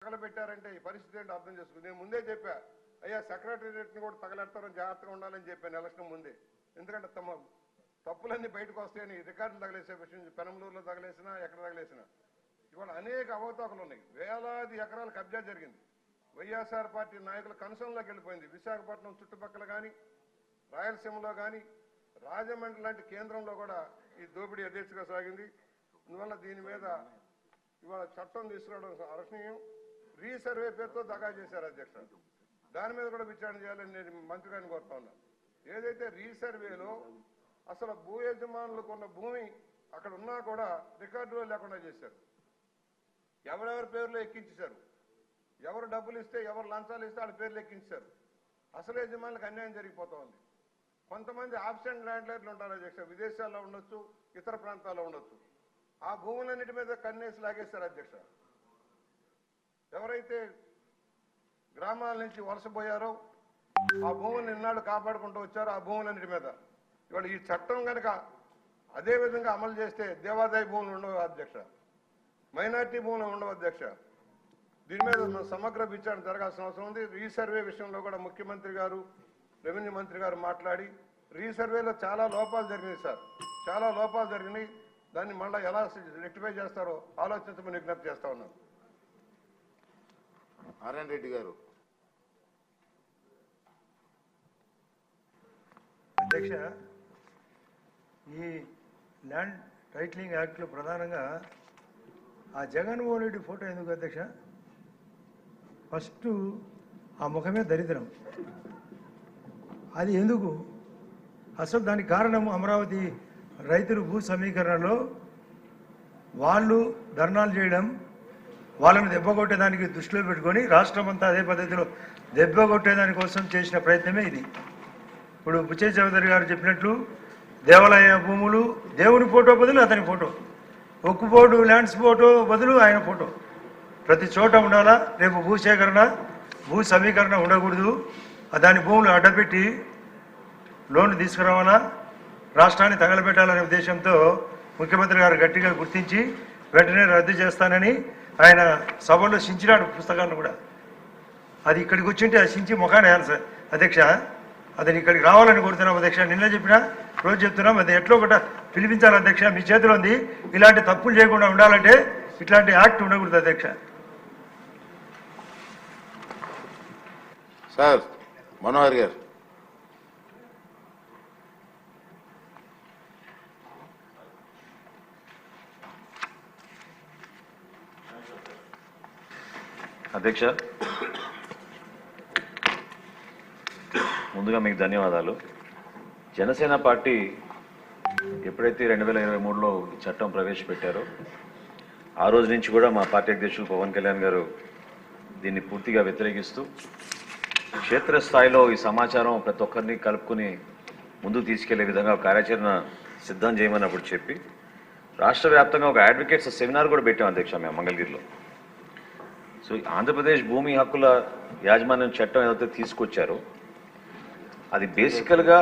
తగలబెట్టారంటే ఈ పరిస్థితి ఏంటో అర్థం చేసుకుని నేను ముందే చెప్పా అయ్యా సెక్రటేరియట్ని కూడా తగలెడతారని జాగ్రత్తగా ఉండాలని చెప్పాను ఎలక్షన్ ముందే. ఎందుకంటే తమ తప్పులన్నీ బయటకు వస్తాయని రికార్డులు తగలేసే విషయం పెనంలూరులో తగలేసినా ఎక్కడ తగలేసినా ఇవాళ అనేక అవతాకులు ఉన్నాయి. వేలాది ఎకరాల కబ్జా జరిగింది. వైఎస్ఆర్ పార్టీ నాయకుల కన్సర్న్లోకి వెళ్ళిపోయింది. విశాఖపట్నం చుట్టుపక్కల కానీ రాయలసీమలో కానీ రాజమండ్రి లాంటి కేంద్రంలో కూడా ఈ దోపిడీ యథేచ్ఛగా సాగింది. అందువల్ల దీని మీద ఇవాళ చట్టం తీసుకురావడం అర్హనీయం. రీసర్వే పేరుతో దగా చేశారు అధ్యక్ష. దాని మీద కూడా విచారణ చేయాలని నేను మంత్రి గారిని కోరుతా ఉన్నాను. ఏదైతే రీసర్వేలో అసలు భూ యజమానులకు ఉన్న భూమి అక్కడ ఉన్నా కూడా రికార్డులో లేకుండా చేశారు. ఎవరెవరి పేర్లు ఎక్కించారు, ఎవరు డబ్బులు ఇస్తే ఎవరు లంచాలు ఇస్తే వాళ్ళ పేర్లు ఎక్కించారు. అసలు యజమానులకు అన్యాయం జరిగిపోతా ఉంది. కొంతమంది ఆబ్సెంట్ ల్యాండ్లైట్లు ఉంటారు అధ్యక్ష, విదేశాల్లో ఉండొచ్చు, ఇతర ప్రాంతాల్లో ఉండొచ్చు. ఆ భూములన్నిటి మీద కన్నేసి లాగేశారు అధ్యక్ష. ఎవరైతే గ్రామాల నుంచి వలసపోయారో ఆ భూములను ఇన్నాళ్ళు కాపాడుకుంటూ వచ్చారో ఆ భూములన్నిటి మీద ఇవాళ ఈ చట్టం కనుక అదే విధంగా అమలు చేస్తే దేవాదాయ భూములు ఉండవు అధ్యక్ష, మైనార్టీ భూములు ఉండవు అధ్యక్ష. దీని మీద సమగ్ర విచారణ జరగాల్సిన అవసరం ఉంది. రీసర్వే విషయంలో కూడా ముఖ్యమంత్రి గారు, రెవెన్యూ మంత్రి గారు మాట్లాడి రీసర్వేలో చాలా లోపాలు జరిగినాయి సార్, చాలా లోపాలు జరిగినాయి. దాన్ని మళ్ళీ ఎలా రెక్టిఫై చేస్తారో ఆలోచించమని విజ్ఞప్తి చేస్తా ఉన్నాను. నారాయణ రెడ్డి గారు. అధ్యక్ష, ఈ ల్యాండ్ టైటిలింగ్ యాక్ట్లో ప్రధానంగా ఆ జగన్మోహన్ రెడ్డి ఫోటో ఎందుకు అధ్యక్ష? ఫస్ట్ ఆ ముఖమే దరిద్రం. అది ఎందుకు? అసలు దానికి కారణం అమరావతి రైతులు భూ సమీకరణలో వాళ్ళు ధర్నాలు చేయడం, వాళ్ళని దెబ్బకొట్టేదానికి దృష్టిలో పెట్టుకొని రాష్ట్రం అంతా అదే పద్ధతిలో దెబ్బకొట్టేదాని కోసం చేసిన ప్రయత్నమే ఇది. ఇప్పుడు బుచ్చయ్య చౌదరి గారు చెప్పినట్లు దేవాలయ భూములు దేవుని ఫోటో బదులు అతని ఫోటో, ఒక్కు బోర్డు ల్యాండ్స్ ఫోటో బదులు ఆయన ఫోటో ప్రతి చోట ఉండాలా. రేపు భూసేకరణ భూ సమీకరణ ఉండకూడదు. దాని భూములు అడ్డపెట్టి లోన్లు తీసుకురావాలా, రాష్ట్రాన్ని తగలబెట్టాలనే ఉద్దేశంతో ముఖ్యమంత్రి గారు గట్టిగా గుర్తించి వెంటనే రద్దు చేస్తానని ఆయన సభలో సించినాడు పుస్తకాలను కూడా. అది ఇక్కడికి వచ్చింటే ఆ సించి ముఖాన్ని వేయాలి సార్ అధ్యక్ష. అతను ఇక్కడికి రావాలని కోరుతున్నాం అధ్యక్ష. నిన్న చెప్పినా రోజు చెప్తున్నాం, అది ఎట్లో ఒకట పిలిపించాలి అధ్యక్ష. మీ చేతిలో ఉంది. ఇలాంటి తప్పులు చేయకుండా ఉండాలంటే ఇట్లాంటి యాక్ట్ ఉండకూడదు అధ్యక్ష. సార్ మనోహర్ గారు. అధ్యక్ష, ముందుగా మీకు ధన్యవాదాలు. జనసేన పార్టీ ఎప్పుడైతే 2023లో ఈ చట్టం ప్రవేశపెట్టారో ఆ రోజు నుంచి కూడా మా పార్టీ అధ్యక్షులు పవన్ కళ్యాణ్ గారు దీన్ని పూర్తిగా వ్యతిరేకిస్తూ క్షేత్రస్థాయిలో ఈ సమాచారం ప్రతి ఒక్కరిని కలుపుకుని ముందుకు తీసుకెళ్లే విధంగా కార్యాచరణ సిద్ధం చేయమన్నప్పుడు చెప్పి రాష్ట్ర వ్యాప్తంగా ఒక అడ్వకేట్స్ సెమినార్ కూడా పెట్టాం అధ్యక్ష మేము మంగళగిరిలో. సో ఆంధ్రప్రదేశ్ భూమి హక్కుల యాజమాన్యం చట్టం ఏదైతే తీసుకొచ్చారో అది బేసికల్గా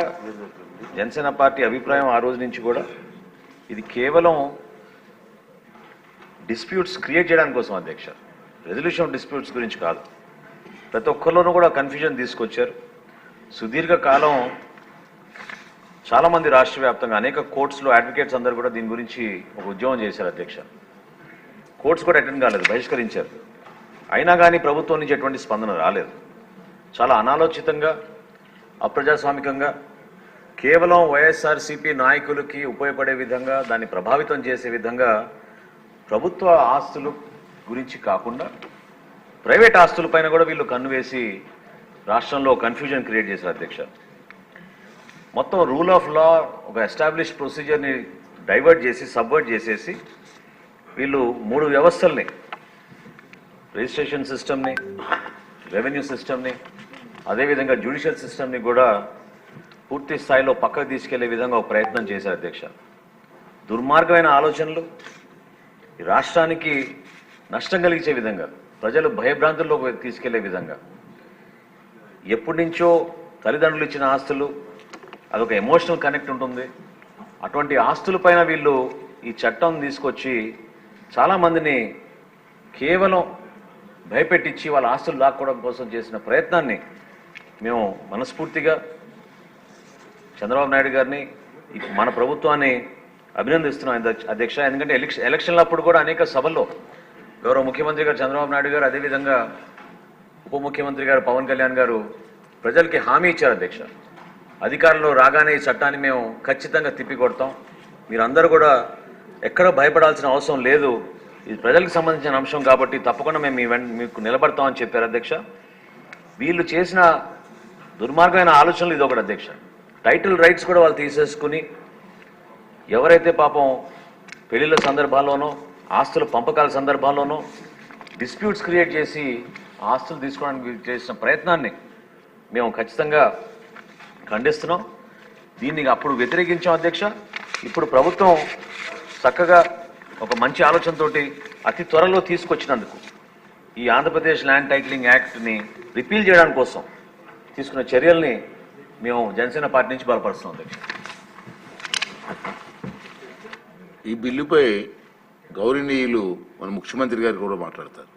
జనసేన పార్టీ అభిప్రాయం ఆ రోజు నుంచి కూడా ఇది కేవలం డిస్ప్యూట్స్ క్రియేట్ చేయడానికి కోసం అధ్యక్ష, రెజల్యూషన్ ఆఫ్ డిస్ప్యూట్స్ గురించి కాదు. ప్రతి ఒక్కరిలోనూ కూడా కన్ఫ్యూజన్ తీసుకొచ్చారు. సుదీర్ఘకాలం చాలామంది రాష్ట్ర వ్యాప్తంగా అనేక కోర్ట్స్లో అడ్వకేట్స్ అందరూ కూడా దీని గురించి ఒక ఉద్యమం చేశారు అధ్యక్ష. కోర్ట్స్ కూడా అటెండ్ కాలేదు, బహిష్కరించారు. అయినా కానీ ప్రభుత్వం నుంచి ఎటువంటి స్పందన రాలేదు. చాలా అనాలోచితంగా, అప్రజాస్వామికంగా, కేవలం వైఎస్ఆర్సీపీ నాయకులకి ఉపయోగపడే విధంగా, దాన్ని ప్రభావితం చేసే విధంగా ప్రభుత్వ ఆస్తులు గురించి కాకుండా ప్రైవేట్ ఆస్తులపైన కూడా వీళ్ళు కన్ను వేసి రాష్ట్రంలో కన్ఫ్యూజన్ క్రియేట్ చేశారు అధ్యక్ష. మొత్తం రూల్ ఆఫ్ లా, ఒక ఎస్టాబ్లిష్ ప్రొసీజర్ని డైవర్ట్ చేసి సబ్వర్ట్ చేసేసి వీళ్ళు 3 వ్యవస్థల్ని, రిజిస్ట్రేషన్ సిస్టమ్ని, రెవెన్యూ సిస్టమ్ని, అదేవిధంగా జ్యుడిషియల్ సిస్టమ్ని కూడా పూర్తి స్థాయిలో పక్కకు తీసుకెళ్లే విధంగా ఒక ప్రయత్నం చేశారు అధ్యక్ష. దుర్మార్గమైన ఆలోచనలు, ఈ రాష్ట్రానికి నష్టం కలిగించే విధంగా, ప్రజలు భయభ్రాంతుల్లోకి తీసుకెళ్లే విధంగా, ఎప్పటి నుంచో తల్లిదండ్రులు ఇచ్చిన ఆస్తులు, అదొక ఎమోషనల్ కనెక్ట్ ఉంటుంది. అటువంటి ఆస్తులపైన వీళ్ళు ఈ చట్టం తీసుకొచ్చి చాలామందిని కేవలం భయపెట్టించి వాళ్ళ ఆస్తులు లాక్కోవడం కోసం చేసిన ప్రయత్నాన్ని మేము మనస్ఫూర్తిగా చంద్రబాబు నాయుడు గారిని మన ప్రభుత్వాన్ని అభినందిస్తున్నాం అధ్యక్ష. ఎందుకంటే ఎలక్షన్లప్పుడు కూడా అనేక సభల్లో గౌరవ ముఖ్యమంత్రి గారు చంద్రబాబు నాయుడు గారు, అదేవిధంగా ఉప ముఖ్యమంత్రి గారు పవన్ కళ్యాణ్ గారు ప్రజలకి హామీ ఇచ్చారు అధ్యక్ష. అధికారంలో రాగానే ఈ చట్టాన్ని మేము ఖచ్చితంగా తిప్పికొడతాం, మీరందరూ కూడా ఎక్కడ భయపడాల్సిన అవసరం లేదు, ఇది ప్రజలకు సంబంధించిన అంశం కాబట్టి తప్పకుండా మేము మీకు నిలబడతామని చెప్పారు అధ్యక్ష. వీళ్ళు చేసిన దుర్మార్గమైన ఆలోచనలు ఇది ఒకటి అధ్యక్ష. టైటిల్ రైట్స్ కూడా వాళ్ళు తీసేసుకుని ఎవరైతే పాపం పెళ్లిళ్ళ సందర్భాల్లోనో ఆస్తుల పంపకాల సందర్భాల్లోనో డిస్ప్యూట్స్ క్రియేట్ చేసి ఆస్తులు తీసుకోవడానికి చేసిన ప్రయత్నాన్ని మేము ఖచ్చితంగా ఖండిస్తున్నాం. దీన్ని అప్పుడు వ్యతిరేకించాం అధ్యక్ష. ఇప్పుడు ప్రభుత్వం చక్కగా ఒక మంచి ఆలోచనతోటి అతి త్వరలో తీసుకొచ్చినందుకు ఈ ఆంధ్రప్రదేశ్ ల్యాండ్ టైటిలింగ్ యాక్ట్ని రిపీల్ చేయడానికి కోసం తీసుకున్న చర్యల్ని మేము జనసేన పార్టీ నుంచి బలపరుస్తున్నాం అధ్యక్ష. ఈ బిల్లుపై గౌరవనీయులు మన ముఖ్యమంత్రి గారు కూడా మాట్లాడతారు.